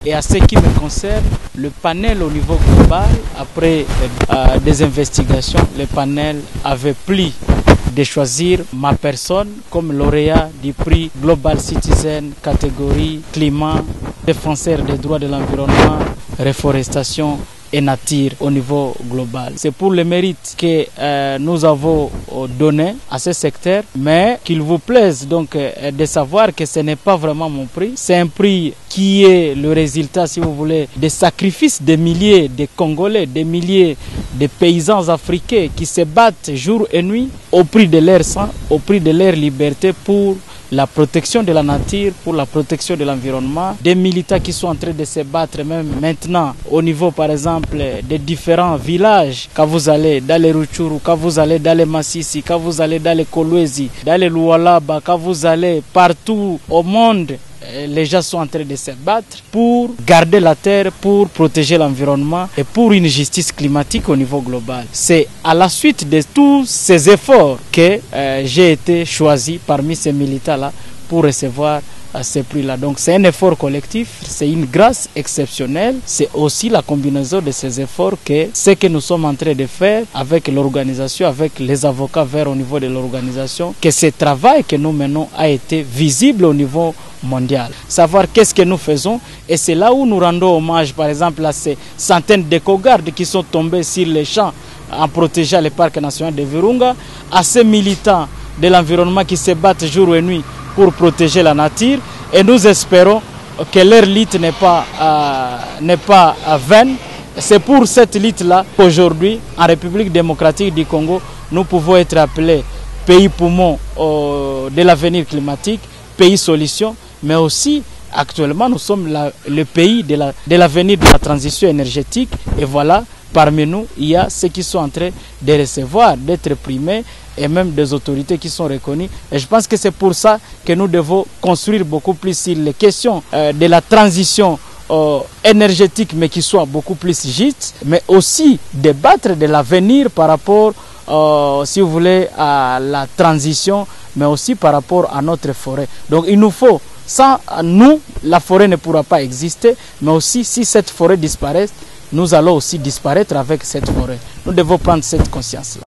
Et à ce qui me concerne, le panel au niveau global, après des investigations, le panel avait pris de choisir ma personne comme lauréat du prix Global Citizen catégorie climat, défenseur des droits de l'environnement, réforestation et nature au niveau global. C'est pour le mérite que nous avons donné à ce secteur, mais qu'il vous plaise donc de savoir que ce n'est pas vraiment mon prix. C'est un prix qui est le résultat, si vous voulez, des sacrifices de milliers de Congolais, des milliers de paysans africains qui se battent jour et nuit au prix de leur sang, au prix de leur liberté pour la protection de la nature, pour la protection de l'environnement. Des militants qui sont en train de se battre même maintenant au niveau par exemple des différents villages. Quand vous allez dans les Rutshuru, quand vous allez dans les Massissi, quand vous allez dans les Kolwezi, dans les Lualaba, quand vous allez partout au monde, les gens sont en train de se battre pour garder la terre, pour protéger l'environnement et pour une justice climatique au niveau global. C'est à la suite de tous ces efforts que j'ai été choisi parmi ces militants-là pour recevoir ce prix-là. Donc c'est un effort collectif, c'est une grâce exceptionnelle, c'est aussi la combinaison de ces efforts que ce que nous sommes en train de faire avec l'organisation, avec les avocats verts au niveau de l'organisation, que ce travail que nous menons a été visible au niveau mondial. Savoir qu'est-ce que nous faisons, et c'est là où nous rendons hommage par exemple à ces centaines d'éco-gardes qui sont tombés sur les champs en protégeant le parc national de Virunga, à ces militants de l'environnement qui se battent jour et nuit pour protéger la nature, et nous espérons que leur lutte n'est pas vaine. C'est pour cette lutte-là qu'aujourd'hui, en République démocratique du Congo, nous pouvons être appelés pays poumon de l'avenir climatique, pays solution, mais aussi actuellement nous sommes le pays de l'avenir de la transition énergétique. Et voilà, parmi nous, il y a ceux qui sont en train de recevoir, d'être primés, et même des autorités qui sont reconnues. Et je pense que c'est pour ça que nous devons construire beaucoup plus sur les questions de la transition énergétique, mais qui soit beaucoup plus juste, mais aussi débattre de l'avenir par rapport, si vous voulez, à la transition, mais aussi par rapport à notre forêt. Donc il nous faut, sans nous, la forêt ne pourra pas exister, mais aussi si cette forêt disparaît, nous allons aussi disparaître avec cette forêt. Nous devons prendre cette conscience-là.